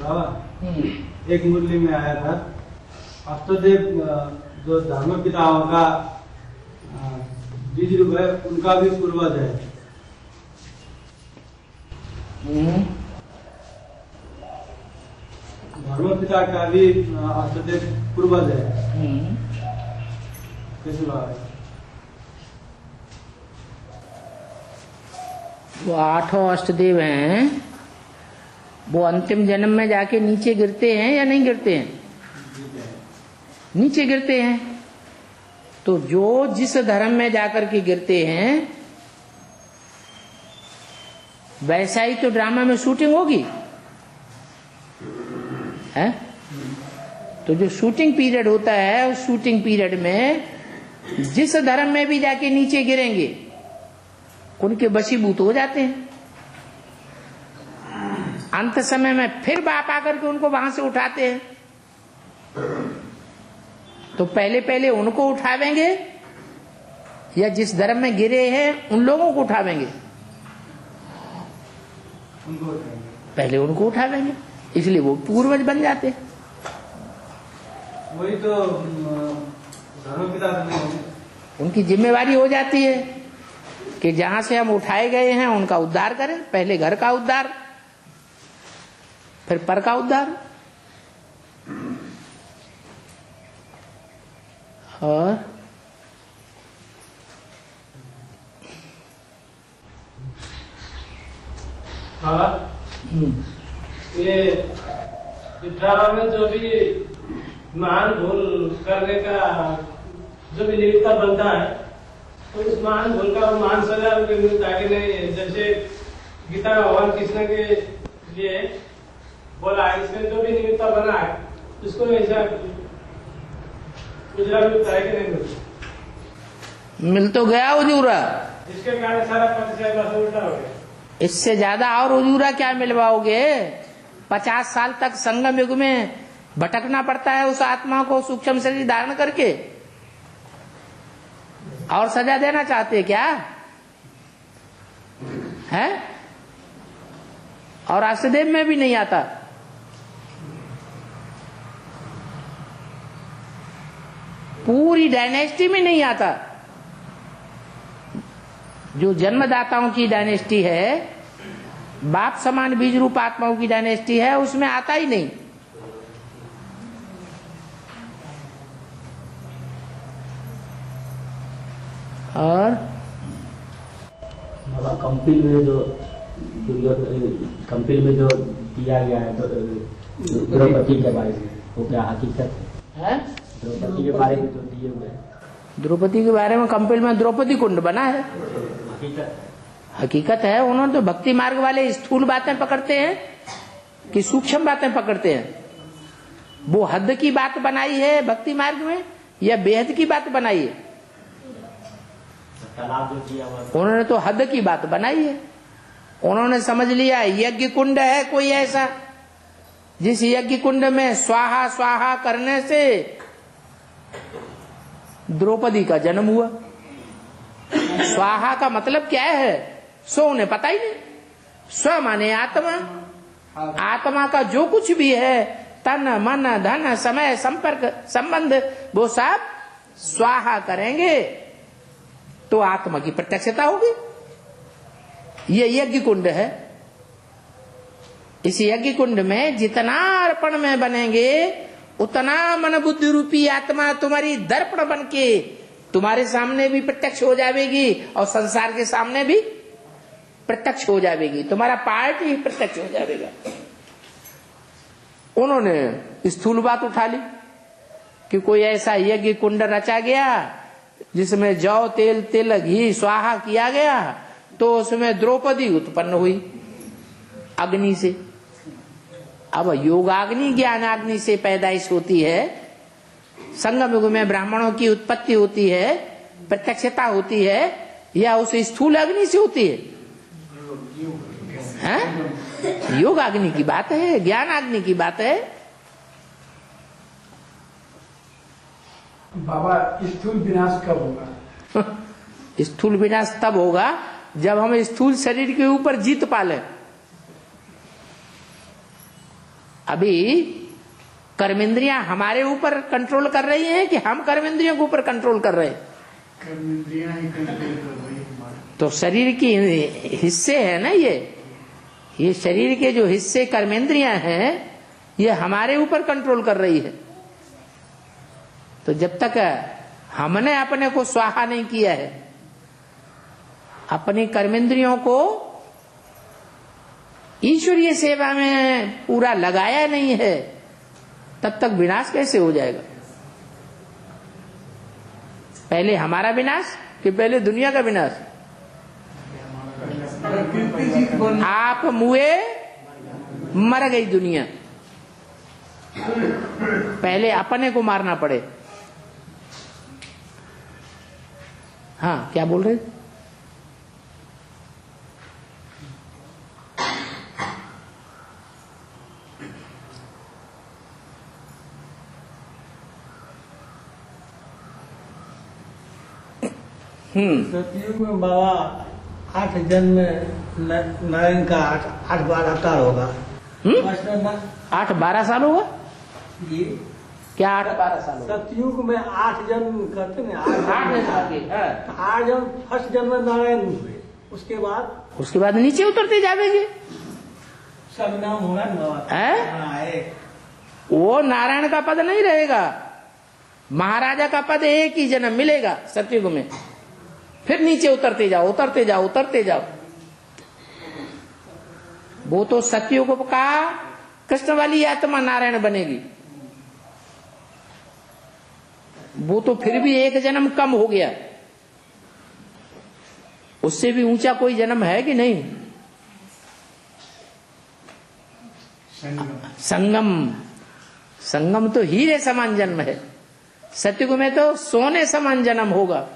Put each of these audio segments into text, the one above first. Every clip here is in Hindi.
बाबा एक मुरली में आया था अष्टदेव जो धर्म पिताओं का बीज रूप है उनका भी पूर्वज है। धर्म पिता का भी अष्टदेव पूर्वज है। कैसे बात है? वो 8 अष्टदेव हैं, वो अंतिम जन्म में जाके नीचे गिरते हैं या नहीं गिरते हैं? नीचे गिरते हैं। तो जो जिस धर्म में जाकर के गिरते हैं वैसा ही तो ड्रामा में शूटिंग होगी है? तो जो शूटिंग पीरियड होता है उस शूटिंग पीरियड में जिस धर्म में भी जाके नीचे गिरेंगे उनके वशीभूत हो जाते हैं। अंत समय में फिर बाप आकर के उनको वहां से उठाते हैं। तो पहले उनको उठावेंगे या जिस धर्म में गिरे हैं उन लोगों को उठावेंगे? पहले उनको उठावेंगे, इसलिए वो पूर्वज बन जाते हैं। वही तो धर्मपिता उनकी जिम्मेवारी हो जाती है कि जहां से हम उठाए गए हैं उनका उद्धार करें। पहले घर का उद्धार, फिर पर का उद्धार। और ये ड्रामा में जो भी महान भूल करने का जो भी निमित्त बनता है तो उस महान भूल का महान सजा उनके निमित्त आगे नहीं। जैसे गीता में भगवान कृष्ण के लिए बोला है इसमें जो भी निमित्त बना है उसको ऐसा उजरा भी है कि नहीं मिल तो गया उजूरा, इसके कारण सारा 50 वर्ष उल्टा हो गया। इससे ज्यादा और उजूरा क्या मिलवाओगे? 50 साल तक संगम युग में भटकना पड़ता है उस आत्मा को सूक्ष्म शरीर धारण करके। और सजा देना चाहते क्या है? और अष्टदेव में भी नहीं आता। पूरी डायनेस्टी में नहीं आता। जो जन्मदाताओं की डायनेस्टी है, बाप समान बीज रूप आत्माओं की डायनेस्टी है, उसमें आता ही नहीं। और कंपिल में जो दिया गया है द्रौपदी के बारे में, वो क्या हकीकत है? द्रौपदी के बारे में जो दिए हुए हैं, द्रौपदी के बारे में कंपिल में द्रौपदी कुंड बना है। हकीकत है। उन्होंने तो भक्ति मार्ग वाले स्थूल बातें पकड़ते हैं कि सूक्ष्म बातें पकड़ते हैं? वो हद की बात बनाई है भक्ति मार्ग में या बेहद की बात बनाई है? उन्होंने तो हद की बात बनाई है। उन्होंने समझ लिया यज्ञ कुंड है कोई ऐसा जिस यज्ञ कुंड में स्वाहा स्वाहा करने से द्रौपदी का जन्म हुआ। स्वाहा का मतलब क्या है सो उन्हें पता ही नहीं। स्व माने आत्मा, आत्मा का जो कुछ भी है तन मन धन समय संपर्क संबंध वो सब स्वाहा करेंगे तो आत्मा की प्रत्यक्षता होगी। ये यज्ञ कुंड है। इस यज्ञ कुंड में जितना अर्पण में बनेंगे उतना मन बुद्धि रूपी आत्मा तुम्हारी दर्पण बन के तुम्हारे सामने भी प्रत्यक्ष हो जाएगी और संसार के सामने भी प्रत्यक्ष हो जाएगी। तुम्हारा पार्ट ही प्रत्यक्ष हो जाएगा। उन्होंने स्थूल बात उठा ली कि कोई ऐसा यज्ञ कुंड रचा गया जिसमें जौ तेल तिल घी स्वाहा किया गया तो उसमें द्रौपदी उत्पन्न हुई अग्नि से। अब योगाग्नि ज्ञानाग्नि से पैदाइश होती है। संगम युग में ब्राह्मणों की उत्पत्ति होती है, प्रत्यक्षता होती है, या उस स्थूल अग्नि से होती है? योगाग्नि की बात है, ज्ञानाग्नि की बात है। बाबा स्थूल विनाश कब होगा? स्थूल विनाश तब होगा जब हम स्थूल शरीर के ऊपर जीत पाले। अभी कर्मेंद्रियां हमारे ऊपर कंट्रोल कर रही हैं कि हम कर्मेंद्रियों के ऊपर कंट्रोल कर रहे हैं? कर्मेंद्रियां ही कंट्रोल कर रही है हमारे। तो शरीर की हिस्से है ना, ये शरीर के जो हिस्से कर्मेंद्रियां हैं ये हमारे ऊपर कंट्रोल कर रही है। तो जब तक हमने अपने को स्वाहा नहीं किया है, अपनी कर्मेंद्रियों को ईश्वरीय सेवा में पूरा लगाया नहीं है, तब तक विनाश कैसे हो जाएगा? पहले हमारा विनाश कि पहले दुनिया का विनाश? आप मुए मर गई दुनिया, पहले अपने को मारना पड़े। हाँ, क्या बोल रहे? सतयुग में बाबा 8 जन्म नारायण का 8 बार अवतार होगा। 8-12 साल होगा? ये क्या 8-12 साल होगा? सतयुग में 8 जन्म करते हैं, 8 जन्म। फर्स्ट जन्म में नारायण हुए, उसके बाद नीचे उतरते जावेंगे। सब नाम होगा ना बाबा। है? वो नारायण का पद नहीं रहेगा, महाराजा का पद एक ही जन्म मिलेगा सतयुग में, फिर नीचे उतरते जाओ, उतरते जाओ, उतरते जाओ। वो तो सतयुग का कृष्ण वाली आत्मा नारायण बनेगी, वो तो फिर भी एक जन्म कम हो गया। उससे भी ऊंचा कोई जन्म है कि नहीं? संगम तो हीरे समान जन्म है, सतयुग में तो सोने समान जन्म होगा।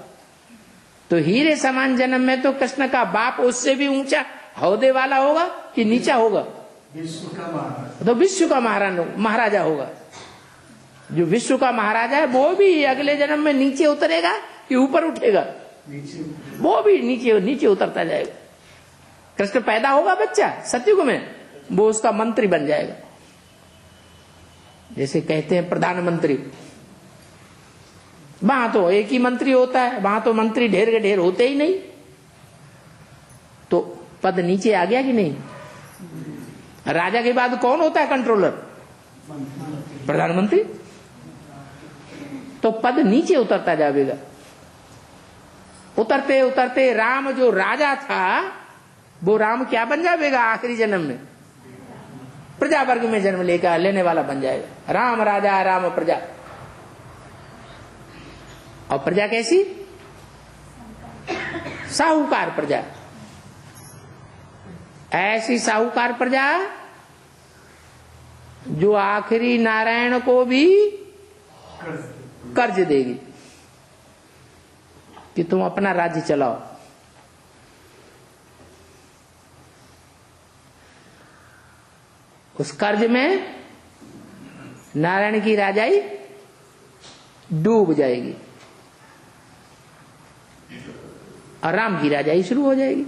तो हीरे समान जन्म में तो कृष्ण का बाप उससे भी ऊंचा हौदे वाला होगा कि नीचा होगा? विश्व का महाराज। तो विश्व का महाराजा होगा। जो विश्व का महाराजा है वो भी अगले जन्म में नीचे उतरेगा कि ऊपर उठेगा? वो भी नीचे उतरता जाएगा। कृष्ण पैदा होगा बच्चा सतयुग में, वो उसका मंत्री बन जाएगा। जैसे कहते हैं प्रधानमंत्री, वहां तो एक ही मंत्री होता है, वहां तो मंत्री ढेर के ढेर होते ही नहीं। तो पद नीचे आ गया कि नहीं? राजा के बाद कौन होता है कंट्रोलर? प्रधानमंत्री। तो पद नीचे उतरता जाएगा। उतरते उतरते राम जो राजा था वो राम क्या बन जाएगा आखिरी जन्म में? प्रजा वर्ग में जन्म लेने वाला बन जाएगा। राम राजा राम प्रजा। और प्रजा कैसी? साहूकार प्रजा। ऐसी साहूकार प्रजा जो आखिरी नारायण को भी कर्ज देगी कि तुम अपना राज्य चलाओ। उस कर्ज में नारायण की राजाई डूब जाएगी और राम की राजाई शुरू हो जाएगी।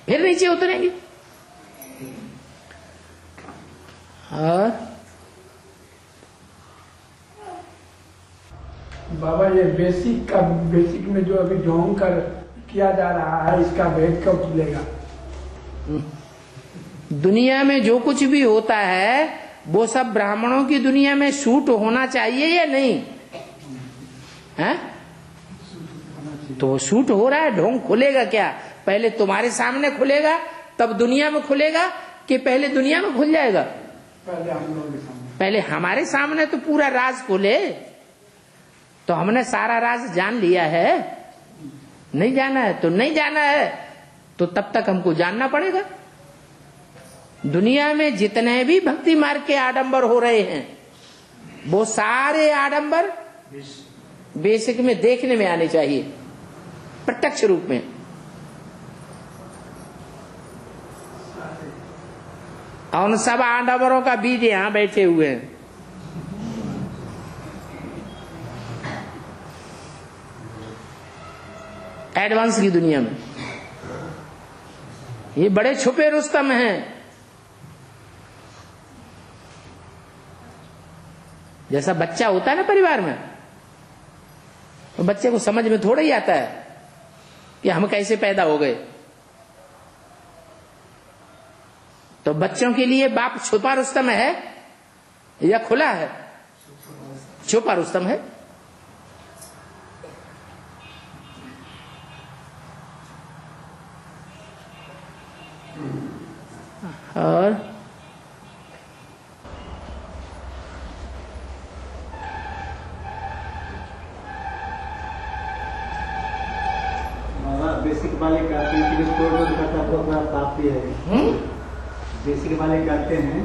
फिर नीचे उतरेंगे। और बाबा ये बेसिक में जो अभी ढोंग कर किया जा रहा है, इसका भेद कब खुलेगा? दुनिया में जो कुछ भी होता है वो सब ब्राह्मणों की दुनिया में शूट होना चाहिए या नहीं है? तो शूट हो रहा है, ढोंग खुलेगा क्या? पहले तुम्हारे सामने खुलेगा तब दुनिया में खुलेगा कि पहले दुनिया में खुल जाएगा? पहले हम लोगों के सामने। पहले हमारे सामने तो पूरा राज खुले। तो हमने सारा राज जान लिया है? नहीं जाना है तो नहीं जाना है, तो तब तक हमको जानना पड़ेगा। दुनिया में जितने भी भक्ति मार्ग के आडंबर हो रहे हैं वो सारे आडंबर बेसिक में देखने में आने चाहिए, प्रत्यक्ष रूप में। और उन सब आडंबरों का बीज यहां बैठे हुए हैं। एडवांस की दुनिया में ये बड़े छुपे रुस्तम हैं। जैसा बच्चा होता है ना परिवार में, तो बच्चे को समझ में थोड़ा ही आता है कि हम कैसे पैदा हो गए। तो बच्चों के लिए बाप छुपा रुस्तम है या खुला है? छुपा रुस्तम है। और बेसिक वाले कहते हैं कि तोड़ करता तो अपना प्राप्ति है। बेसिक वाले कहते हैं,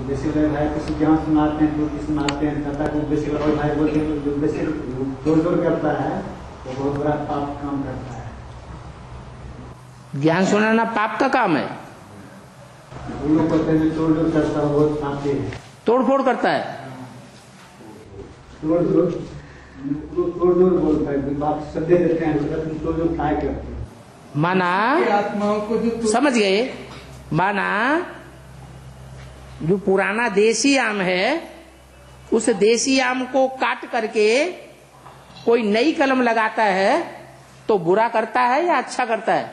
बेसिक वाले भाई किसी ज्ञान सुनाते हैं, तो सुनाते हैं, कहता को बेसिक वाले भाई बोलते हैं जो बेसिक तोड़ करता है तो बहुत बड़ा पाप काम करता है। ज्ञान सुनाना पाप का काम है। वो लोग कहते हैं तोड़ करता है बहुत पापी है। तोड़ फोड़ करता है। तोड़ बोलता है, बाप संदेह देते हैं, तोड़ काय करते हैं। माना आत्माओं को जो समझ गए, माना जो पुराना देसी आम है, उस देसी आम को काट करके कोई नई कलम लगाता है तो बुरा करता है या अच्छा करता है?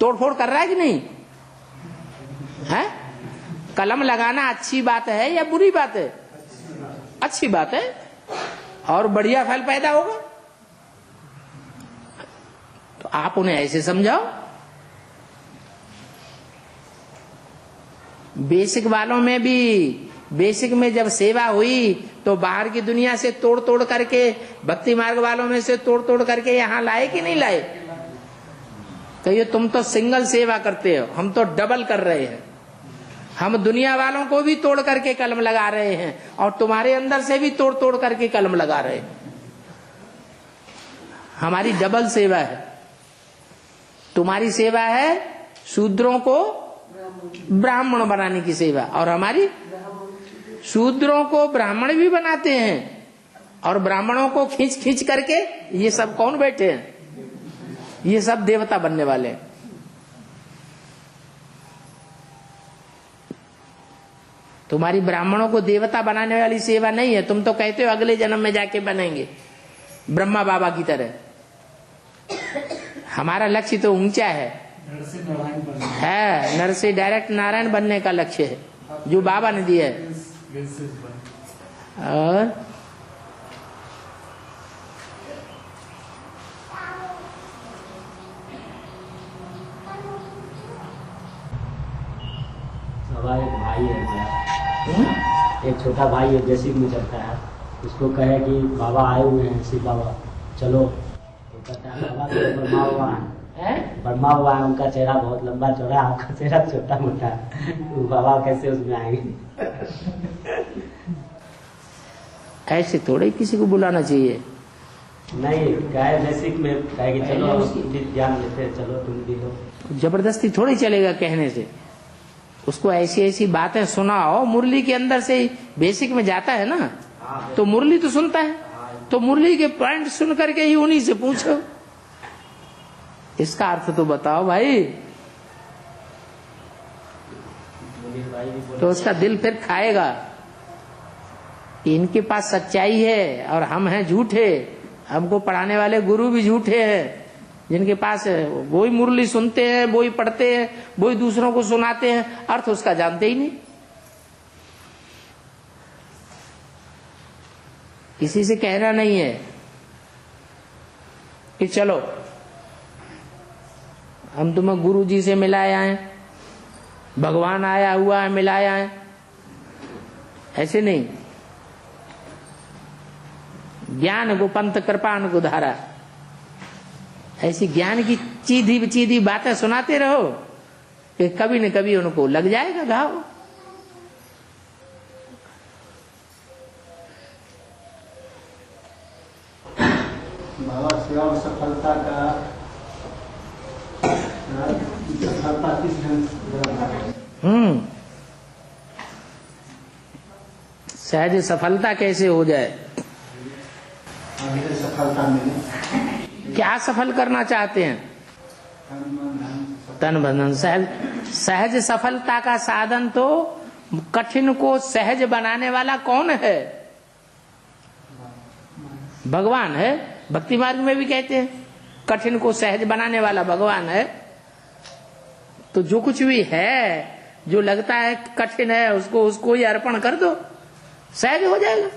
तोड़फोड़ कर रहा है कि नहीं है? कलम लगाना अच्छी बात है या बुरी बात है? अच्छी बात है, और बढ़िया फल पैदा होगा। तो आप उन्हें ऐसे समझाओ। बेसिक वालों में भी, बेसिक में जब सेवा हुई तो बाहर की दुनिया से तोड़ तोड़ करके, भक्ति मार्ग वालों में से तोड़ तोड़ करके यहां लाए कि नहीं लाए? कहिए तुम तो सिंगल सेवा करते हो, हम तो डबल कर रहे हैं। हम दुनिया वालों को भी तोड़ करके कलम लगा रहे हैं और तुम्हारे अंदर से भी तोड़ तोड़ करके कलम लगा रहे हैं। हमारी डबल सेवा है। तुम्हारी सेवा है शूद्रों को ब्राह्मण बनाने की सेवा, और हमारी शूद्रों को ब्राह्मण भी बनाते हैं, और ब्राह्मणों को खींच खींच करके ये सब कौन बैठे हैं? ये सब देवता बनने वाले हैं। तुम्हारी ब्राह्मणों को देवता बनाने वाली सेवा नहीं है। तुम तो कहते हो अगले जन्म में जाके बनेंगे ब्रह्मा बाबा की तरह। हमारा लक्ष्य तो ऊंचा है, नर से डायरेक्ट नारायण बनने का लक्ष्य है जो बाबा ने दिया है। और हमारा एक भाई है मेरा, एक छोटा भाई है, बेसिक में चलता है। उसको कहे कि बाबा आए हुए हैं, शिव बाबा चलो, तो कहता है बाबा तो ब्रह्मा बाबा है, ब्रह्मा बाबा है, उनका चेहरा बहुत लंबा चौड़ा, आपका चेहरा छोटा मोटा, तो बाबा कैसे उसमें आएंगे? ऐसे थोड़े किसी को बुलाना चाहिए। नहीं कहे बेसिक में कहे कि चलो ज्ञान लेते हैं, चलो तुम भी लो। जबरदस्ती थोड़ी चलेगा कहने से। उसको ऐसी ऐसी बातें सुनाओ, मुरली के अंदर से बेसिक में जाता है ना, तो मुरली तो सुनता है, तो मुरली के पॉइंट सुन करके ही उन्हीं से पूछो, इसका अर्थ तो बताओ भाई। तो उसका दिल फिर खाएगा कि इनके पास सच्चाई है और हम हैं झूठे, हमको पढ़ाने वाले गुरु भी झूठे हैं, जिनके पास वही मुरली सुनते हैं, वही पढ़ते हैं, वही दूसरों को सुनाते हैं, अर्थ उसका जानते ही नहीं। किसी से कहना नहीं है कि चलो हम तुम्हें गुरु जी से मिलाए आए, भगवान आया हुआ है मिलाए आए, ऐसे नहीं। ज्ञान को पंथ कृपान को धारा, ऐसी ज्ञान की चीधी चीधी बातें सुनाते रहो कि कभी न कभी उनको लग जाएगा घाव। बाबा सेवा और सफलता का सफलता किस ढंग से? सहज सफलता कैसे हो जाए? सफलता मिले, क्या सफल करना चाहते हैं? धर्म तन बंधन। सहज सफलता का साधन तो कठिन को सहज बनाने वाला कौन है? भगवान है। भक्ति मार्ग में भी कहते हैं कठिन को सहज बनाने वाला भगवान है। तो जो कुछ भी है, जो लगता है कठिन है, उसको ही अर्पण कर दो, सहज हो जाएगा।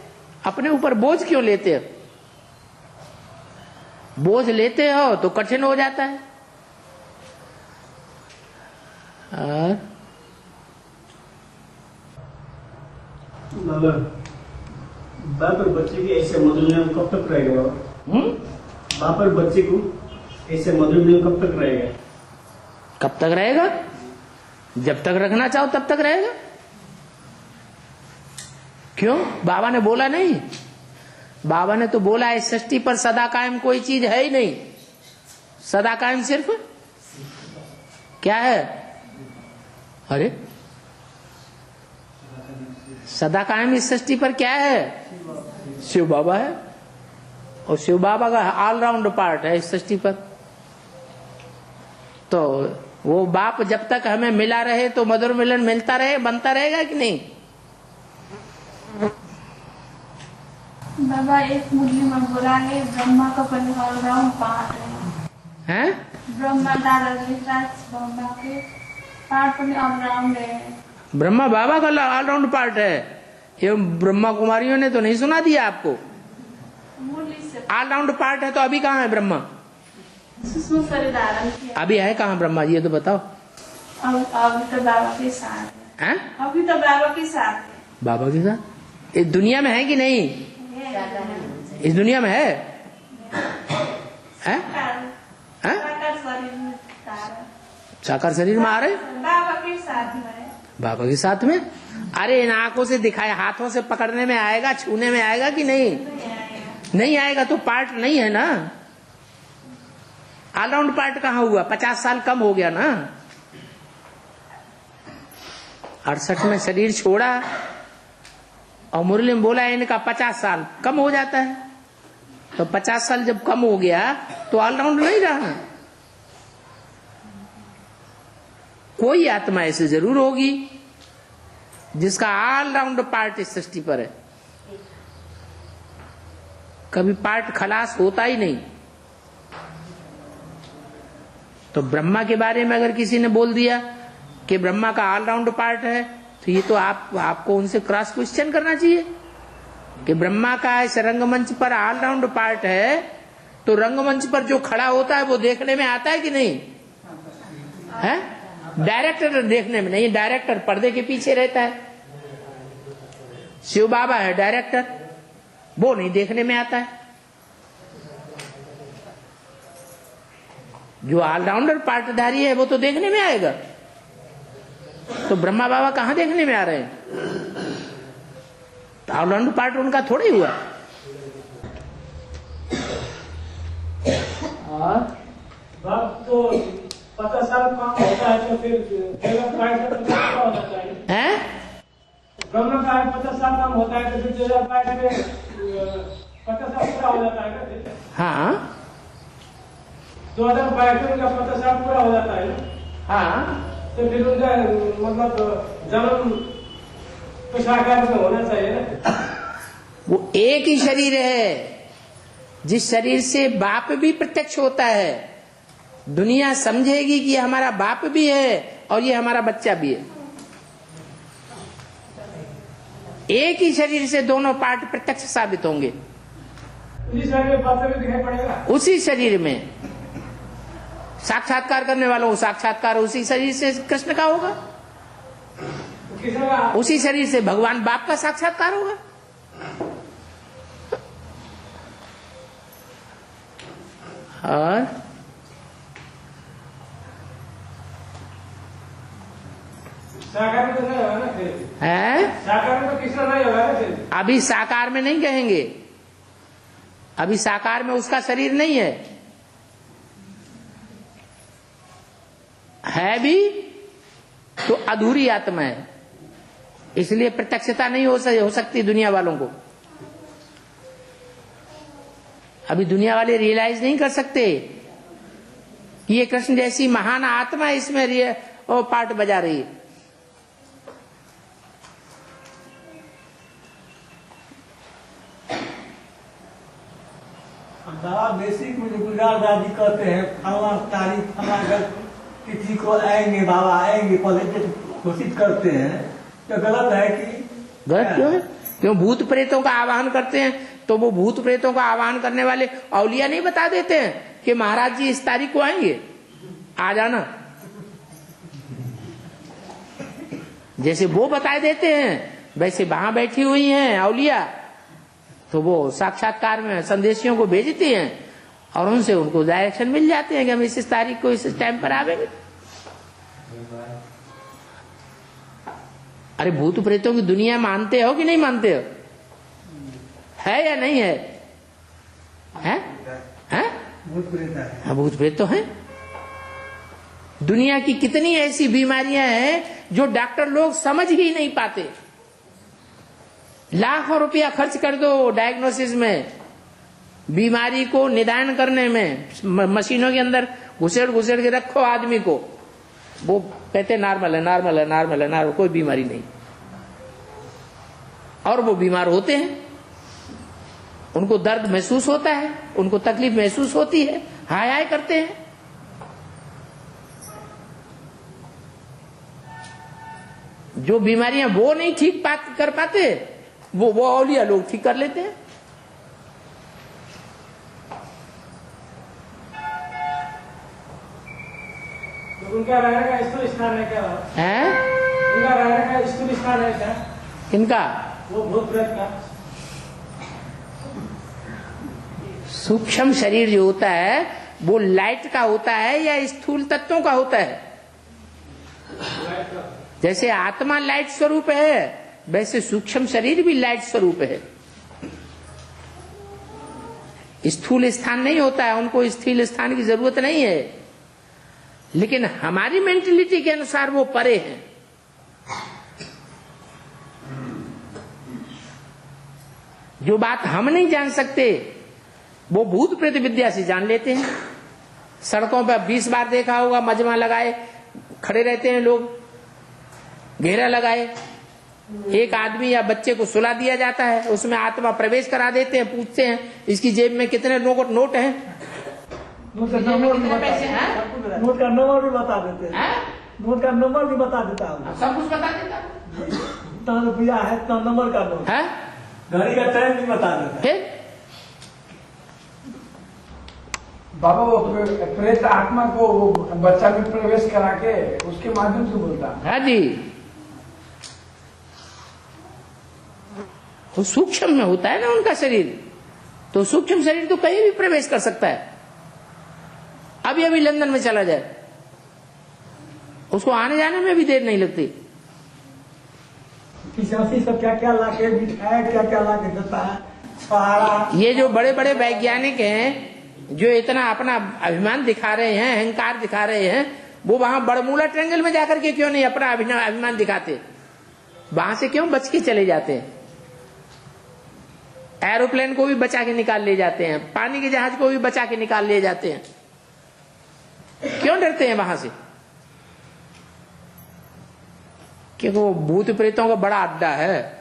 अपने ऊपर बोझ क्यों लेते हो? बोझ लेते हो तो कठिन हो जाता है। बाप और बच्चे की ऐसे मधुर नियम कब तक रहेगा बाबा? बाप और बच्चे को ऐसे मधुर नियम कब तक रहेगा? कब तक रहेगा? जब तक रखना चाहो तब तक रहेगा। क्यों? बाबा ने बोला नहीं? बाबा ने तो बोला है सृष्टि पर सदा कायम कोई चीज है ही नहीं। सदा कायम सिर्फ क्या है? अरे सदा कायम इस सृष्टि पर क्या है? शिव बाबा है। और शिव बाबा का ऑलराउंड पार्ट है इस सृष्टि पर। तो वो बाप जब तक हमें मिला रहे तो मधुर मिलन मिलता रहे, बनता रहेगा कि नहीं? बाबा एक मुरली में बोला है ब्रह्मा का ऑलराउंड पार्ट है। ब्रह्मा दादा ब्रह्मा के पार्ट में ऑलराउंड है। ब्रह्मा बाबा का ऑलराउंड पार्ट है। ये ब्रह्मा कुमारियों ने तो नहीं सुना दिया आपको? ऑलराउंड पार्ट है तो अभी कहाँ है ब्रह्मा? अभी है कहाँ ब्रह्मा जी? ये तो बताओ। अभी तो बाबा के साथ है। अभी तो बाबा के साथ है। बाबा के साथ इस दुनिया में है कि नहीं? इस दुनिया में है? साकार शरीर में आ रहे? बाबा के साथ में। बाबा के साथ में? अरे इन आंखों से दिखाए, हाथों से पकड़ने में आएगा, छूने में आएगा कि नहीं? नहीं आएगा तो पार्ट नहीं है ना। ऑलराउंड पार्ट कहाँ हुआ? 50 साल कम हो गया ना। 68 में शरीर छोड़ा और मुरली में बोला इनका 50 साल कम हो जाता है। तो 50 साल जब कम हो गया तो ऑलराउंड नहीं रहा। कोई आत्मा ऐसे जरूर होगी जिसका ऑलराउंड पार्ट इस सृष्टि पर है। कभी पार्ट खलास होता ही नहीं। तो ब्रह्मा के बारे में अगर किसी ने बोल दिया कि ब्रह्मा का ऑलराउंड पार्ट है, तो ये तो आपको उनसे क्रॉस क्वेश्चन करना चाहिए कि ब्रह्मा का इस रंगमंच पर ऑलराउंड पार्ट है, तो रंगमंच पर जो खड़ा होता है वो देखने में आता है कि नहीं? है? डायरेक्टर देखने में नहीं, डायरेक्टर पर्दे के पीछे रहता है। शिव बाबा है डायरेक्टर, वो नहीं देखने में आता है। जो ऑलराउंडर पार्टधारी है वो तो देखने में आएगा। तो ब्रह्मा बाबा कहां देखने में आ रहे हैं? तो ऑलराउंडर पार्ट उनका थोड़ा ही हुआ। बाप तो 50 साल काम होता है तो फिर होना चाहिए। ब्रह्म का 50 साल काम होता है तो फिर 2022 में 50 साल पूरा हो जाता है। हाँ 2022 में उनका 50 साल पूरा हो जाता है। हाँ तो फिर उनका मतलब जन्म तो साकार में होना चाहिए ना। वो एक ही शरीर है जिस शरीर से बाप भी प्रत्यक्ष होता है। दुनिया समझेगी कि हमारा बाप भी है और ये हमारा बच्चा भी है। एक ही शरीर से दोनों पार्ट प्रत्यक्ष साबित होंगे। उसी शरीर में बाप भी दिखाई पड़ेगा। उसी शरीर में साक्षात्कार करने वालों को साक्षात्कार उसी शरीर से कृष्ण का होगा, उसी शरीर से भगवान बाप का साक्षात्कार होगा। और साकार में तो नहीं होगा ना फिर। है साकार में तो कृष्ण नहीं होगा ना फिर। अभी साकार में नहीं कहेंगे, अभी साकार में उसका शरीर नहीं है भी तो अधूरी आत्मा है, इसलिए प्रत्यक्षता नहीं हो सकती दुनिया वालों को। अभी दुनिया वाले रियलाइज नहीं कर सकते ये कृष्ण जैसी महान आत्मा इसमें वो पार्ट बजा रही है। बड़ा बेसिक में जो गुजरात दादी कहते हैं फला तारीख फला तिथि को आएंगे बाबा आएंगे पहले घोषित करते हैं, तो गलत है कि गलत क्यों है? क्यों भूत प्रेतों का आह्वान करते हैं तो वो भूत प्रेतों का आह्वान करने वाले औलिया नहीं बता देते हैं कि महाराज जी इस तारीख को आएंगे, आ जाना। जैसे वो बता देते हैं वैसे वहां बैठी हुई हैं औलिया, तो वो साक्षात्कार में संदेशियों को भेजती हैं और उनसे उनको डायरेक्शन मिल जाते हैं कि हम इस तारीख को इस टाइम पर आवेंगे। अरे भूत प्रेतों की दुनिया मानते हो कि नहीं मानते हो? है या नहीं है? हैं? भूत प्रेत है। हाँ, भूत प्रेत तो है। दुनिया की कितनी ऐसी बीमारियां हैं जो डॉक्टर लोग समझ ही नहीं पाते। लाखों रुपया खर्च कर दो डायग्नोसिस में, बीमारी को निदान करने में, मशीनों के अंदर घुसेड़ के रखो आदमी को, वो कहते नॉर्मल है नॉर्मल है नॉर्मल है नॉर्मल, कोई बीमारी नहीं। और वो बीमार होते हैं, उनको दर्द महसूस होता है, उनको तकलीफ महसूस होती है, हाय हाय करते हैं। जो बीमारियां वो नहीं ठीक कर पाते वो औलिया लोग ठीक कर लेते हैं। तो उनका रहने का स्थूल स्थान है क्या? उनका रहने का स्थूल स्थान है क्या? किनका? वो भूत प्रेत का सूक्ष्म शरीर जो होता है वो लाइट का होता है या स्थूल तत्वों का होता है? जैसे आत्मा लाइट स्वरूप है वैसे सूक्ष्म शरीर भी लाइट स्वरूप है। स्थूल स्थान नहीं होता है, उनको स्थूल स्थान की जरूरत नहीं है, लेकिन हमारी मेंटलिटी के अनुसार वो परे हैं। जो बात हम नहीं जान सकते वो भूत प्रेत विद्या से जान लेते हैं। सड़कों पर 20 बार देखा होगा, मजमा लगाए खड़े रहते हैं लोग, घेरा लगाए, एक आदमी या बच्चे को सुला दिया जाता है, उसमें आत्मा प्रवेश करा देते हैं, पूछते हैं इसकी जेब में कितने नोट हैं, नोट का नंबर भी बता देते हैं, नोट का नंबर भी बता देता हूँ, सब कुछ बता देता है। इतना रुपया है इतना नंबर का नोट है, घड़ी का टाइम भी बता देता है। बाबा वो प्रेत आत्मा को वो बच्चा में प्रवेश करा के उसके माध्यम से बोलता है। हाँ जी, वो सूक्ष्म में होता है ना उनका शरीर, तो सूक्ष्म शरीर तो कहीं भी प्रवेश कर सकता है। अभी लंदन में चला जाए, उसको आने जाने में भी देर नहीं लगती। सब क्या क्या लाके बिठाया, क्या क्या लाके देता है। ये जो बड़े बड़े वैज्ञानिक हैं जो इतना अपना अभिमान दिखा रहे हैं, अहंकार दिखा रहे हैं, वो वहां बड़मूला ट्रेंगल में जाकर के क्यों नहीं अपना अभिमान दिखाते? वहां से क्यों बच के चले जाते हैं? एरोप्लेन को भी बचा के निकाल ले जाते हैं, पानी के जहाज को भी बचा के निकाल ले जाते हैं। क्यों डरते हैं वहां से? क्योंकि वो भूत प्रेतों का बड़ा अड्डा है।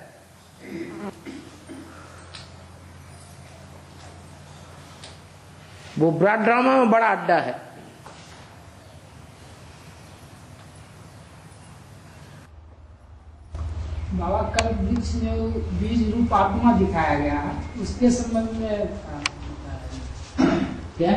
वो ब्रॉड ड्रामा में बड़ा अड्डा है। बाबा कल वृक्ष में बीज रूप आत्मा दिखाया गया है, उसके संबंध में क्या?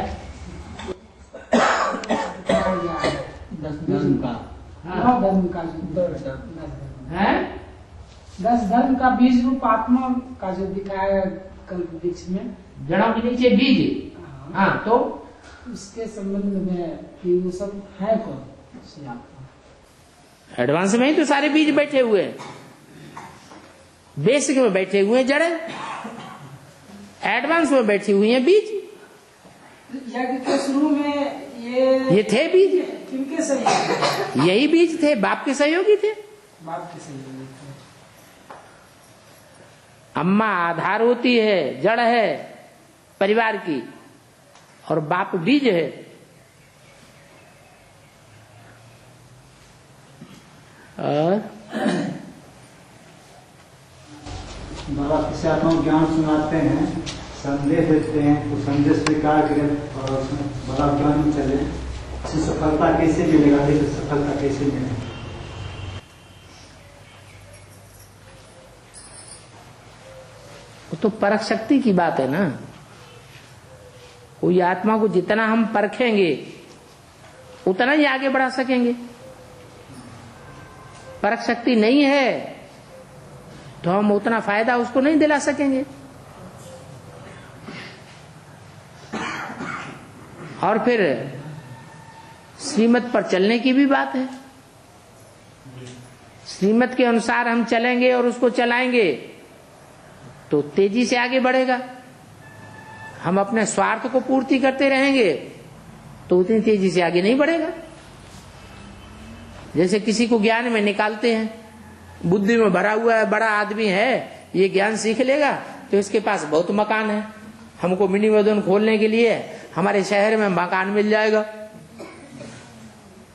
10 धर्म का बीज रूप आत्मा का जो दिखाया कल वृक्ष में, जड़ों के नीचे बीज। हाँ, तो उसके संबंध में कि वो सब है कौन? एडवांस में ही तो सारे बीज बैठे हुए हैं, बेसिक में बैठे हुए हैं जड़े, एडवांस में बैठी हुई हैं बीज। यज्ञ के शुरू में ये थे बीज, किनके सहयोगी? यही बीज थे, बाप के सहयोगी थे। बाप के सहयोगी थे। अम्मा आधार होती है, जड़ है परिवार की, और बाप बीज है। और बाबा किसी आत्मा ज्ञान सुनाते हैं, संदेश देते हैं, तो संदेश स्वीकार करें और उसमें बड़ा ज्ञान में चले, इससे सफलता कैसे मिलेगा? सफलता कैसे मिलेगी? वो तो परख शक्ति की बात है ना। कोई आत्मा को जितना हम परखेंगे उतना ही आगे बढ़ा सकेंगे। परख शक्ति नहीं है तो हम उतना फायदा उसको नहीं दिला सकेंगे। और फिर श्रीमत पर चलने की भी बात है। श्रीमत के अनुसार हम चलेंगे और उसको चलाएंगे तो तेजी से आगे बढ़ेगा। हम अपने स्वार्थ को पूर्ति करते रहेंगे तो उतनी तेजी से आगे नहीं बढ़ेगा। जैसे किसी को ज्ञान में निकालते हैं, बुद्धि में भरा हुआ है, बड़ा आदमी है, ये ज्ञान सीख लेगा तो इसके पास बहुत मकान है, हमको मिनी वेदन खोलने के लिए हमारे शहर में मकान मिल जाएगा।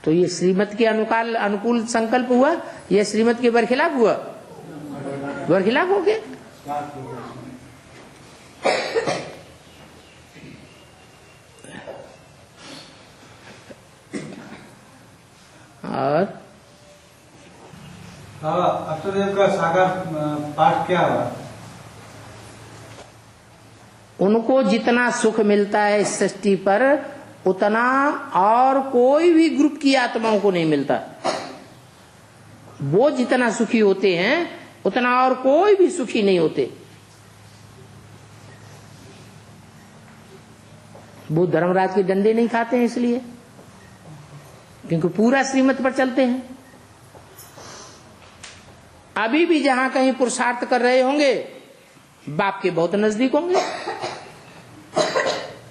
तो ये श्रीमत के अनुकूल संकल्प हुआ, ये श्रीमत के बरखिलाफ हुआ, बरखिलाफ हो गया। और अष्टदेव का साकार पाठ क्या हुआ? उनको जितना सुख मिलता है इस सृष्टि पर उतना और कोई भी ग्रुप की आत्माओं को नहीं मिलता। वो जितना सुखी होते हैं उतना और कोई भी सुखी नहीं होते। वो धर्मराज के डंडे नहीं खाते हैं इसलिए, क्योंकि पूरा श्रीमत पर चलते हैं। अभी भी जहां कहीं पुरुषार्थ कर रहे होंगे बाप के बहुत नजदीक होंगे,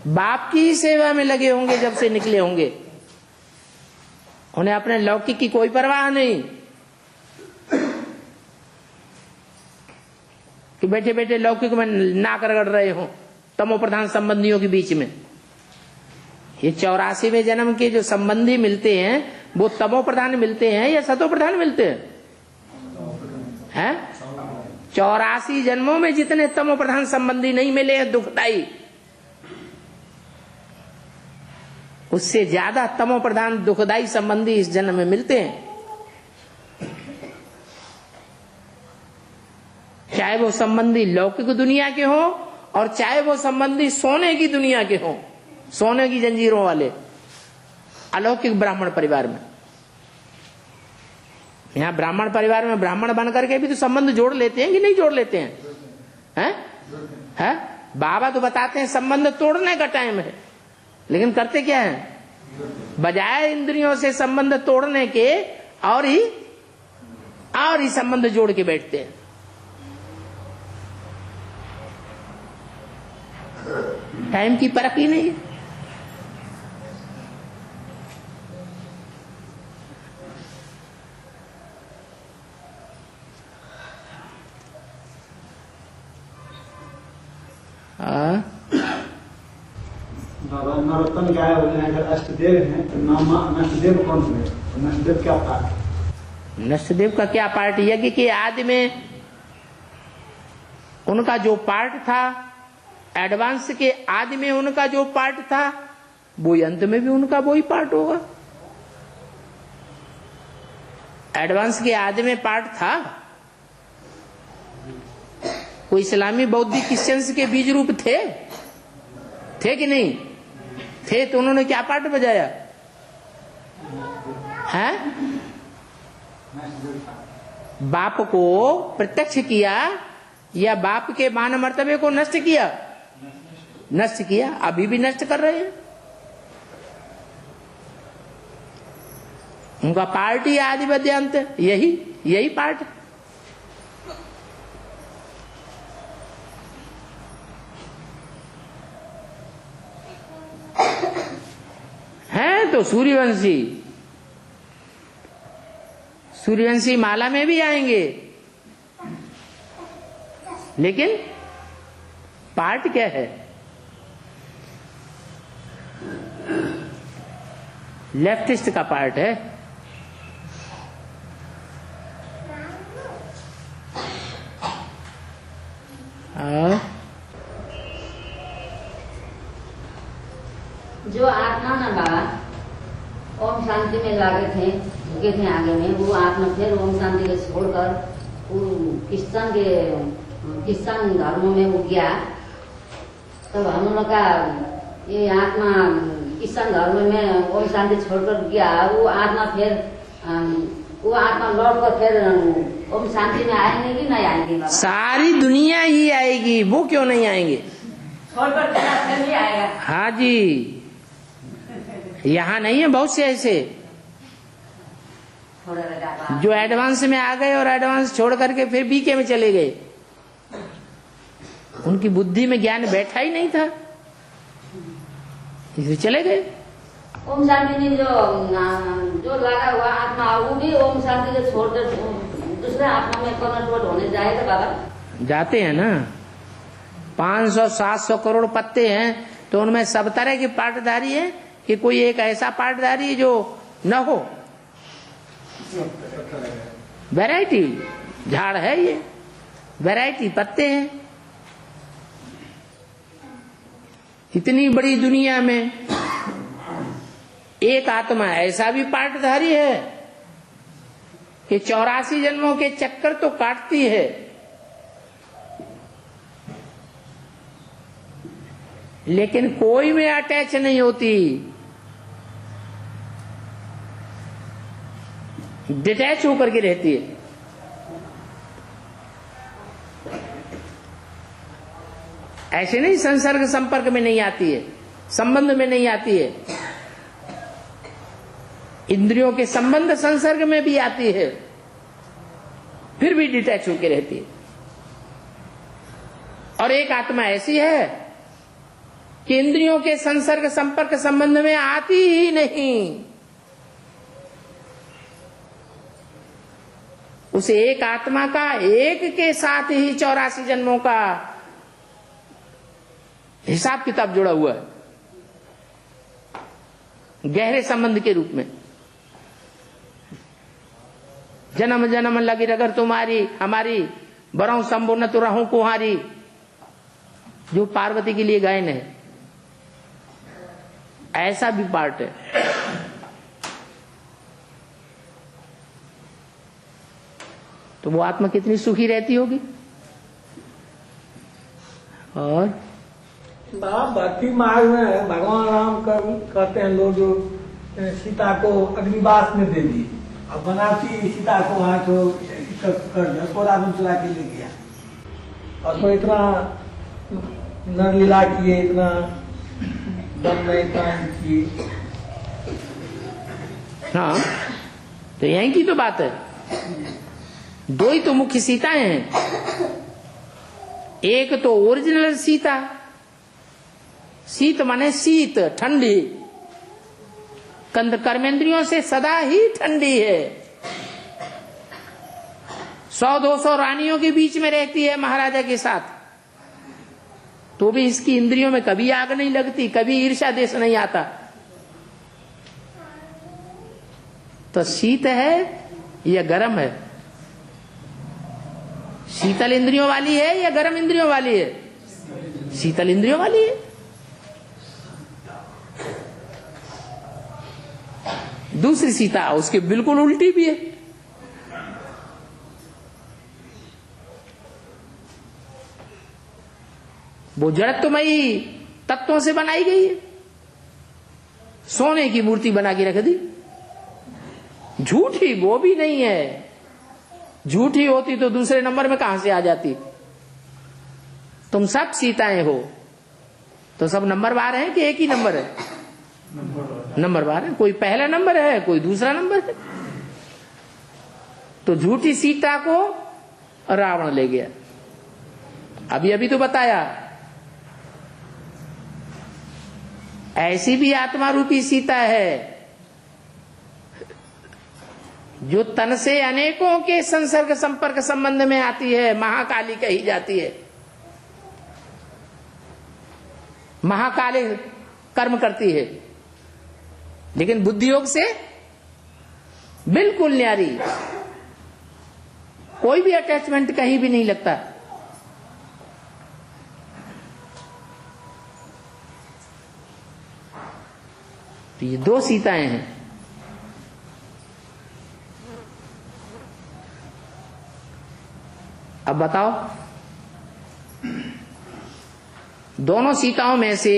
बाप की ही सेवा में लगे होंगे। जब से निकले होंगे उन्हें अपने लौकिक की कोई परवाह नहीं कि बैठे बैठे लौकिक में नाक रगड़ रहे हो तमो प्रधान संबंधियों के बीच में। ये 84वें जन्म के जो संबंधी मिलते हैं वो तमो प्रधान मिलते हैं या सतो प्रधान मिलते हैं? 84 जन्मों में जितने तमो प्रधान संबंधी नहीं मिले हैं दुखदाई, उससे ज्यादा तमो प्रधान दुखदाई संबंधी इस जन्म में मिलते हैं। चाहे वो संबंधी लौकिक दुनिया के हो और चाहे वो संबंधी सोने की दुनिया के हो, सोने की जंजीरों वाले अलौकिक ब्राह्मण परिवार में। यहाँ ब्राह्मण परिवार में ब्राह्मण बन करके भी तो संबंध जोड़ लेते हैं कि नहीं जोड़ लेते हैं? हैं? बाबा तो बताते हैं संबंध तोड़ने का टाइम है, लेकिन करते क्या है? बजाय इंद्रियों से संबंध तोड़ने के और ही संबंध जोड़ के बैठते हैं। टाइम की परख ही नहीं है। बाबा नरोत्तम क्या है? बोले अगर अष्टदेव हैं तो नष्टदेव कौन हुए? नष्टदेव क्या पार्ट? नष्टदेव का क्या पार्ट? यज्ञ के आदि में उनका जो पार्ट था, एडवांस के आदि में उनका जो पार्ट था, वो अंत में भी उनका वही पार्ट होगा। एडवांस के आदि में पार्ट था। कोई इस्लामी बौद्धिक क्रिश्चियंस के बीज रूप थे कि नहीं थे? तो उन्होंने क्या पार्ट बजाया है? बाप को प्रत्यक्ष किया या बाप के मान मर्तबे को नष्ट किया? नष्ट किया। अभी भी नष्ट कर रहे हैं। उनका पार्ट ही आदि मध्यांत यही पार्ट है। तो सूर्यवंशी माला में भी आएंगे, लेकिन पार्ट क्या है? लेफ्टिस्ट का पार्ट है। जो आत्मा ना बाबा ओम शांति में लागे थे, झुके थे आगे में, वो आत्मा फिर ओम शांति को छोड़कर क्रिश्चियन धर्म में वो गया। तब हम लोग का ये आत्मा क्रिश्चियन धर्म में ओम शांति छोड़कर गया, वो आत्मा लौट कर फिर ओम शांति में आएंगे कि नहीं आएंगे बाबा? सारी दुनिया ही आएगी, वो क्यों नहीं आएंगे? छोड़कर फिर नहीं आएगा। हाँ जी, यहाँ नहीं है बहुत से ऐसे जो एडवांस में आ गए और एडवांस छोड़ करके फिर बीके में चले गए। उनकी बुद्धि में ज्ञान बैठा ही नहीं था, इसलिए चले गए। ओम शांति में जो लगा हुआ आत्मा वो भी ओम शांति को छोड़कर दूसरे आत्मा में कन्वर्ट होने जाएगा बाबा? जाते हैं ना। 500-700 करोड़ पत्ते हैं, तो उनमें सब तरह की पाटधारी है कि कोई एक ऐसा पाटधारी है जो न हो? वैरायटी झाड़ है, ये वैरायटी पत्ते हैं। इतनी बड़ी दुनिया में एक आत्मा ऐसा भी पाटधारी है कि 84 जन्मों के चक्कर तो काटती है, लेकिन कोई में अटैच नहीं होती, डिटैच होकर के रहती है। ऐसे नहीं संसर्ग संपर्क में नहीं आती है, संबंध में नहीं आती है। इंद्रियों के संबंध संसर्ग में भी आती है, फिर भी डिटैच होकर रहती है। और एक आत्मा ऐसी है कि इंद्रियों के संसर्ग संपर्क संबंध में आती ही नहीं। उस एक आत्मा का एक के साथ ही 84 जन्मों का हिसाब किताब जुड़ा हुआ है, गहरे संबंध के रूप में। जन्म जन्म लगी रगर तुम्हारी, हमारी बरौं शंभु न तो रहूं कुहारी, जो पार्वती के लिए गायन है, ऐसा भी पार्ट है। तो वो आत्मा कितनी सुखी रहती होगी। और भक्ति मार्ग में भगवान राम कहते हैं लोग जो सीता को अग्निवास में दे दी, और बनाती सीता को वहां तो कर दिया, उसको रावण चुरा के ले गया, और तो इतना नरलीला किए, इतना दम में इतना किए। हाँ, तो यहीं की तो बात है। दो ही तो मुख्य सीताएं हैं। एक तो ओरिजिनल सीता, शीत माने शीत, ठंडी, कर्मेंद्रियों से सदा ही ठंडी है। 100-200 रानियों के बीच में रहती है महाराजा के साथ, तो भी इसकी इंद्रियों में कभी आग नहीं लगती, कभी ईर्ष्या देश नहीं आता। तो शीत है या गर्म है? शीतल इंद्रियों वाली है या गर्म इंद्रियों वाली है? शीतल इंद्रियों वाली है। दूसरी सीता उसके बिल्कुल उल्टी भी है। वो जड़त्वमयी तत्वों से बनाई गई है, सोने की मूर्ति बना के रख दी। झूठी वो भी नहीं है, झूठी होती तो दूसरे नंबर में कहां से आ जाती। तुम सब सीताएं हो तो सब नंबरवार हैं कि एक ही नंबर है? नंबरवार है। कोई पहला नंबर है, कोई दूसरा नंबर है। तो झूठी सीता को रावण ले गया। अभी अभी तो बताया, ऐसी भी आत्मा रूपी सीता है जो तन से अनेकों के संसर्ग संपर्क संबंध में आती है, महाकाली कही जाती है। महाकाली कर्म करती है, लेकिन बुद्धि योग से बिल्कुल न्यारी, कोई भी अटैचमेंट कहीं भी नहीं लगता। ये 2 सीताएं हैं। अब बताओ, दोनों सीताओं में से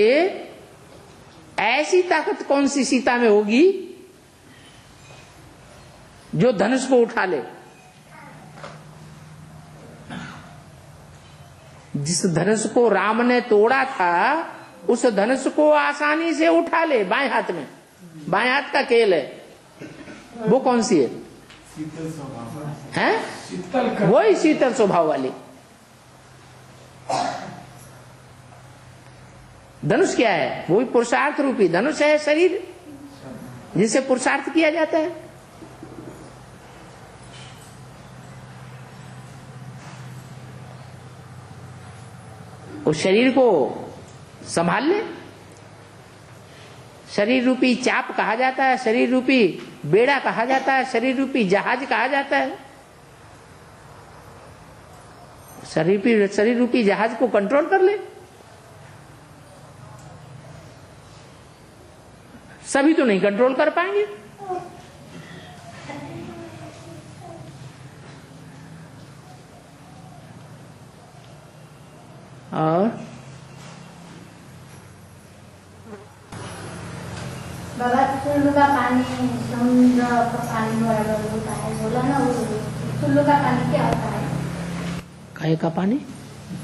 ऐसी ताकत कौन सी सीता में होगी जो धनुष को उठा ले? जिस धनुष को राम ने तोड़ा था उस धनुष को आसानी से उठा ले बाएं हाथ में। बाएं हाथ का खेल है, वो कौन सी है? हैं? वही शीतल स्वभाव वाली। धनुष क्या है? वही पुरुषार्थ रूपी धनुष है, शरीर जिससे पुरुषार्थ किया जाता है। उस शरीर को संभाल ले। शरीर रूपी चाप कहा जाता है, शरीर रूपी बेड़ा कहा जाता है, शरीर रूपी जहाज कहा जाता है। शरीर रूपी जहाज को कंट्रोल कर ले। सभी तो नहीं कंट्रोल कर पाएंगे। और बाबा चुल्लू का पानी समुद्र का पानी बराबर होता है बोला ना, वो चुल्लू का पानी क्या होता है? काहे का पानी?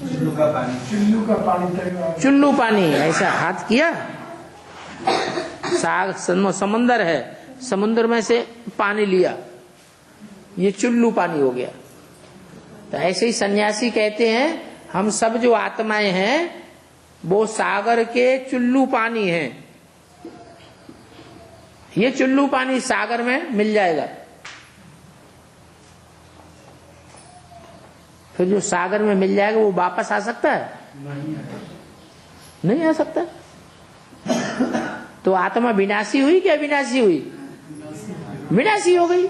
चुल्लू का पानी। चुल्लू का पानी। चुल्लू पानी, ऐसा हाथ किया, साग समुंदर है, समुद्र में से पानी लिया, ये चुल्लू पानी हो गया। तो ऐसे ही सन्यासी कहते हैं हम सब जो आत्माएं हैं वो सागर के चुल्लू पानी हैं। ये चुल्लू पानी सागर में मिल जाएगा। फिर जो सागर में मिल जाएगा वो वापस आ सकता है? नहीं आ सकता। तो आत्मा विनाशी हुई क्या विनाशी हुई? विनाशी हो गई।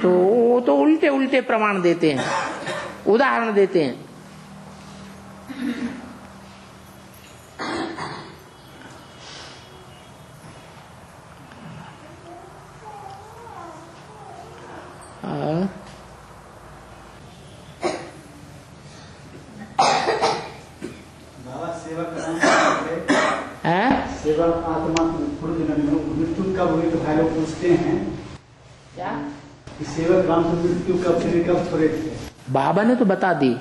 तो वो तो उल्टे उल्टे प्रमाण देते हैं, उदाहरण देते हैं। बाबा सेवक आत्मा मृत्यु कब हुई तो भाई लोग पूछते हैं क्या कि सेवक राम को मृत्यु कब शरीर कब छोड़े थे? बाबा ने तो बता दी।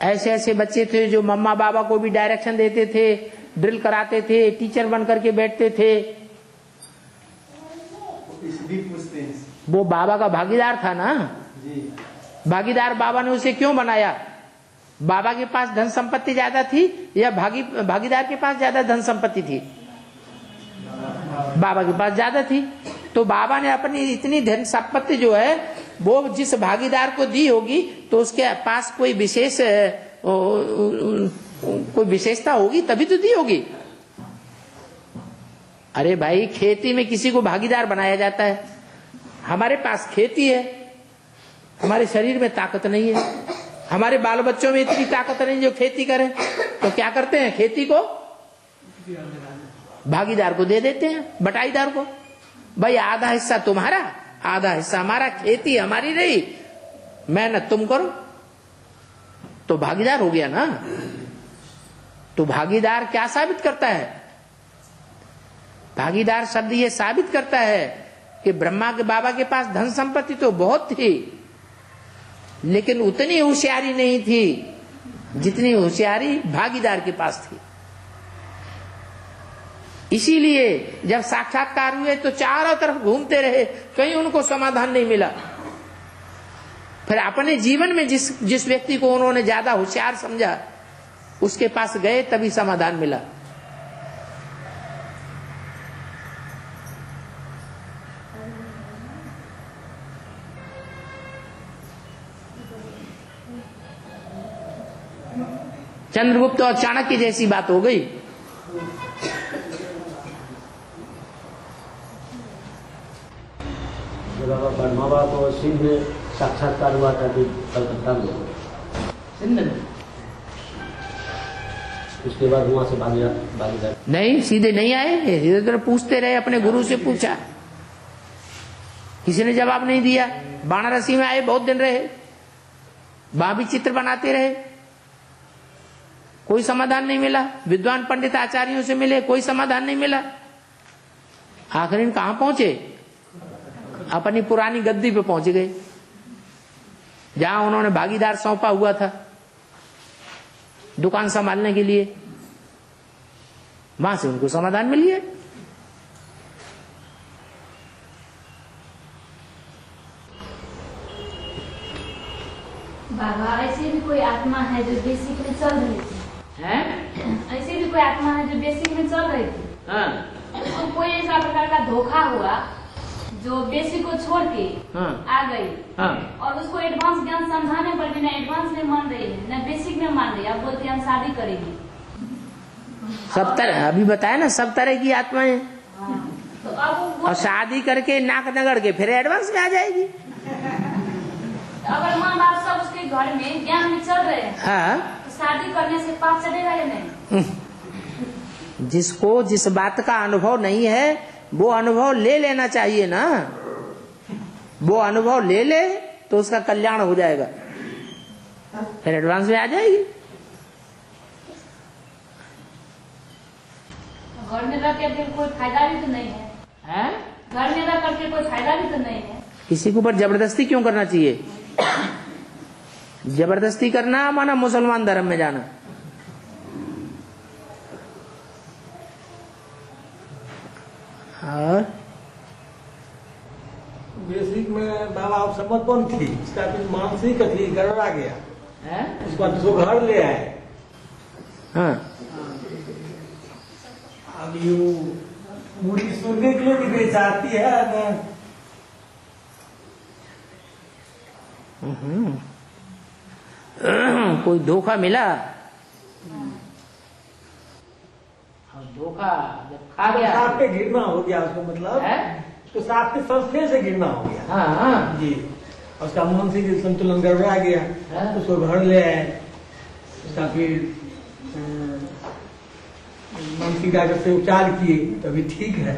ऐसे ऐसे बच्चे थे जो मम्मा बाबा को भी डायरेक्शन देते थे, ड्रिल कराते थे, टीचर बन करके बैठते थे। इसलिए पूछते हैं। वो बाबा का भागीदार था ना जी। भागीदार बाबा ने उसे क्यों बनाया? बाबा के पास धन संपत्ति ज्यादा थी या भागीदार के पास ज्यादा धन संपत्ति थी? बाबा के पास ज्यादा थी। तो बाबा ने अपनी इतनी धन संपत्ति जो है वो जिस भागीदार को दी होगी तो उसके पास कोई विशेषता होगी तभी तो दी होगी। अरे भाई, खेती में किसी को भागीदार बनाया जाता है। हमारे पास खेती है, हमारे शरीर में ताकत नहीं है, हमारे बाल बच्चों में इतनी ताकत नहीं जो खेती करें, तो क्या करते हैं? खेती को भागीदार को दे देते हैं, बटाईदार को। भाई आधा हिस्सा तुम्हारा, आधा हिस्सा हमारा, खेती हमारी रही, मेहनत तुम करो। तो भागीदार हो गया ना। तो भागीदार क्या साबित करता है? भागीदार शब्द ये साबित करता है कि ब्रह्मा के बाबा के पास धन संपत्ति तो बहुत थी, लेकिन उतनी होशियारी नहीं थी जितनी होशियारी भागीदार के पास थी। इसीलिए जब साक्षात्कार हुए तो चारों तरफ घूमते रहे, कहीं उनको समाधान नहीं मिला। फिर अपने जीवन में जिस व्यक्ति को उन्होंने ज्यादा होशियार समझा उसके पास गए, तभी समाधान मिला। चंद्रगुप्त और चाणक्य जैसी बात हो गई। बाबा ब्रह्मा बाबा को सिंध में साक्षात्कार हुआ था, अभी कलकत्ता में। सिंध में उसके बाद वहां से भागीदार नहीं, सीधे नहीं आए, इधर उधर पूछते रहे, अपने गुरु से पूछा, किसी ने जवाब नहीं दिया। वाराणसी में आए, बहुत दिन रहे, वहां भी चित्र बनाते रहे, कोई समाधान नहीं मिला। विद्वान पंडित आचार्यों से मिले, कोई समाधान नहीं मिला। आखिर कहां पहुंचे? अपनी पुरानी गद्दी पे पहुंच गए, जहां उन्होंने भागीदार सौंपा हुआ था दुकान संभालने के लिए। वहां से उनको समाधान मिल गया। बाबा, ऐसी भी कोई आत्मा है जो बेसिक में चल रही थी? ऐसी भी कोई आत्मा है जो बेसिक में चल रही थी? तो कोई ऐसा प्रकार का धोखा हुआ जो बेसिक को छोड़ के आ गई, और उसको एडवांस ज्ञान समझाने पर भी ना एडवांस में मान रही है, ना बेसिक में मान रही है। अब बोलते हम शादी करेंगे। सब तरह, अभी बताया ना, सब तरह की आत्माएं। तो अब और शादी करके नाक नगड़ के फिर एडवांस में आ जाएगी। अगर माँ बाप सब उसके घर में ज्ञान में चल रहे हैं, तो शादी करने से पाप चलेगा या नहीं? जिसको जिस बात का अनुभव नहीं है वो अनुभव ले लेना चाहिए ना। वो अनुभव ले ले तो उसका कल्याण हो जाएगा, फिर एडवांस में आ जाएगी। घर में रह के कोई फायदा भी तो नहीं है, घर में रह करके कोई फायदा भी तो नहीं है। किसी के ऊपर जबरदस्ती क्यों करना चाहिए? जबरदस्ती करना माना मुसलमान धर्म में जाना। और बेसिक में बाबा आप समर्पण थी, इसका कुछ मानसिक थी, गड़बड़ा गया, उसके बाद उसको घर ले आए। अब यू मुड़ी सुनने के लिए भी बेचाती है ना। कोई धोखा मिला, धोखा जब खा गया, साथ पे गिरना हो गया उसको, मतलब उसको साथ के संस्थे से गिरना हो गया। जी, उसका मानसिक संतुलन गड़बड़ा गया, उसको घर ले आए, उसका फिर मानसिक डॉक्टर से उपचार किए, तभी ठीक है।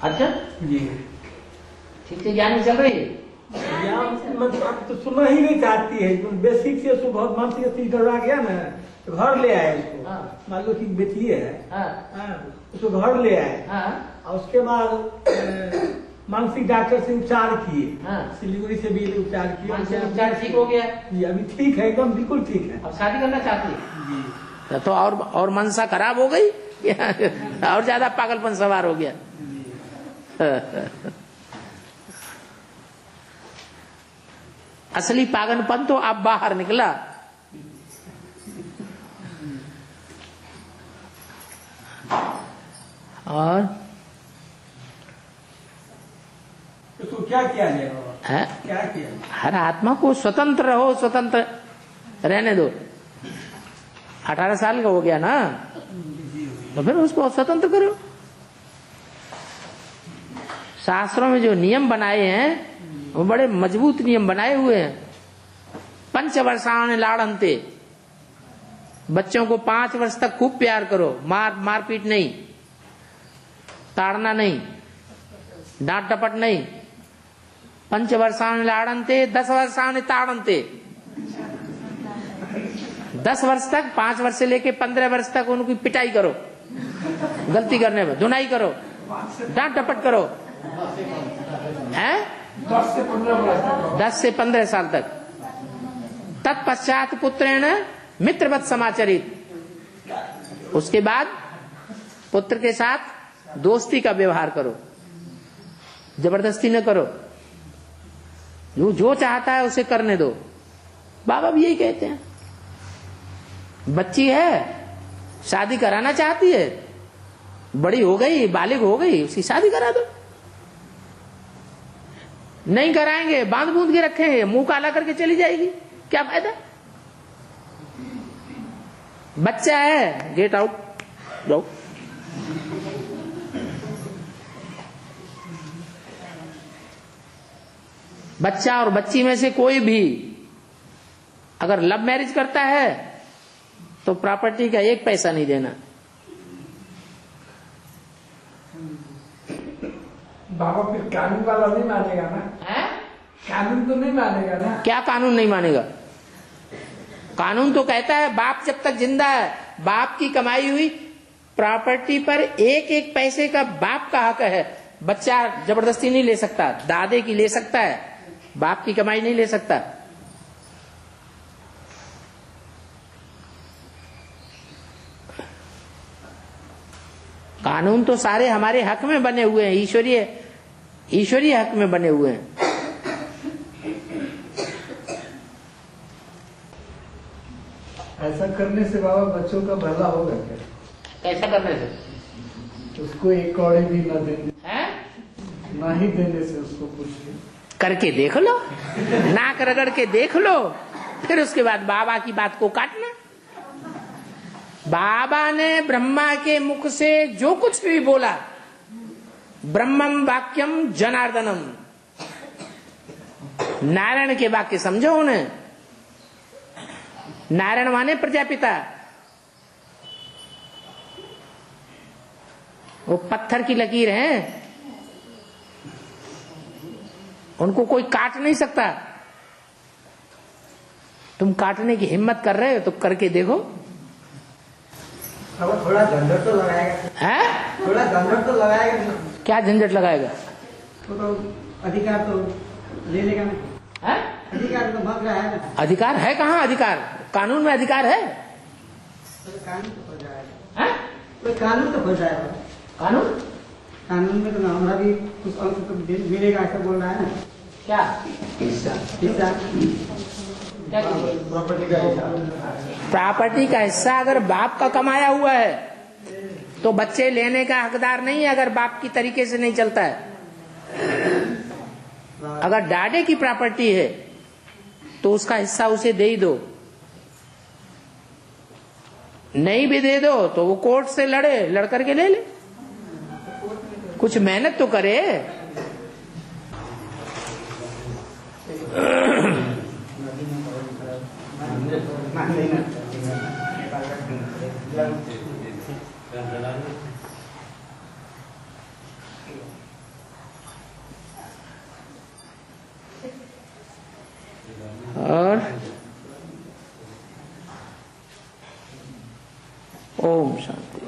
अच्छा जी, ठीक से ज्ञान चल रही है। मतलब तो सुनना ही नहीं चाहती है, बेसिक से उसको बहुत मानसिक स्थिति गड़बड़ा गया ना, तो घर ले आए उसको। मान लो कि बेटी है, उसको घर ले आए, और उसके बाद मानसिक डॉक्टर से उपचार किए, सिलीगुड़ी से भी उपचार किए, उपचार ठीक हो गया जी, अभी ठीक है, एकदम बिल्कुल ठीक है। अब शादी करना चाहती है जी। तो और मनसा खराब हो गई और ज्यादा पागलपन सवार हो गया। असली पागलपन तो अब बाहर निकला। और तो क्या किया जाए? क्या किया? हर आत्मा को स्वतंत्र रहो, स्वतंत्र रहने दो। 18 साल का हो गया ना, तो फिर उसको स्वतंत्र करो। शास्त्रों में जो नियम बनाए हैं वो बड़े मजबूत नियम बनाए हुए हैं। 5 वर्षाण लाड़नते, बच्चों को 5 वर्ष तक खूब प्यार करो, मारपीट नहीं, ताड़ना नहीं, डांट टपट नहीं। 5 वर्षाण लाड़नते 10 वर्षाण ताड़नते। 10 वर्ष तक, 5 वर्ष से लेके 15 वर्ष तक उनकी पिटाई करो, गलती करने में धुनाई करो, डांट टपट करो, हैं 10 से 15 साल तक। तत्पश्चात पुत्रेण मित्रवत समाचरित, उसके बाद पुत्र के साथ दोस्ती का व्यवहार करो, जबरदस्ती न करो, जो चाहता है उसे करने दो। बाबा भी यही कहते हैं। बच्ची है, शादी कराना चाहती है, बड़ी हो गई, बालिग हो गई, उसकी शादी करा दो। नहीं कराएंगे, बांध बूंद के रखेंगे, मुंह काला करके चली जाएगी, क्या फायदा? बच्चा है, गेट आउट, जाओ। बच्चा और बच्ची में से कोई भी अगर लव मैरिज करता है तो प्रॉपर्टी का 1 पैसा नहीं देना। बाबा फिर कानून वाला नहीं मानेगा ना? है? कानून तो नहीं मानेगा ना? क्या कानून नहीं मानेगा? कानून तो कहता है बाप जब तक जिंदा है, बाप की कमाई हुई प्रॉपर्टी पर 1-1 पैसे का बाप का हक है। बच्चा जबरदस्ती नहीं ले सकता, दादे की ले सकता है, बाप की कमाई नहीं ले सकता। कानून तो सारे हमारे हक में बने हुए हैं, ईश्वरीय हक में बने हुए हैं। ऐसा करने से बाबा बच्चों का भला होगा क्या? कैसा करने से? उसको 1 कौड़ी भी न देने, है? ना ही देने से उसको कुछ करके देख लो, नाक रगड़ के देख लो, फिर उसके बाद बाबा की बात को काटना। बाबा ने ब्रह्मा के मुख से जो कुछ भी बोला, ब्रह्मम वाक्यम जनार्दनम, नारायण के वाक्य समझो उन्हें। नारायण माने प्रजापिता, वो पत्थर की लकीर है, उनको कोई काट नहीं सकता। तुम काटने की हिम्मत कर रहे हो तो करके देखो। थोड़ा झंझट तो लगाएगा। है? थोड़ा झंझट तो लगाएगा। क्या झंझट लगाएगा? तो अधिकार तो ले लेगा ना। है? अधिकार तो भाग रहा है ना। अधिकार है कहाँ? अधिकार कानून में अधिकार है? तो कानून तो हो जाएगा। है? तो कानून तो हो जाएगा। कानून में तो हमारा भी कुछ अंश तो मिलेगा, ऐसा बोल रहा है ना। क्या हिस्सा प्रॉपर्टी का हिस्सा अगर बाप का कमाया हुआ है तो बच्चे लेने का हकदार नहीं है, अगर बाप की तरीके से नहीं चलता है। अगर डाडे की प्रॉपर्टी है तो उसका हिस्सा उसे दे ही दो, नहीं भी दे दो तो वो कोर्ट से लड़ करके ले ले, कुछ मेहनत तो करे। और ओम शांति।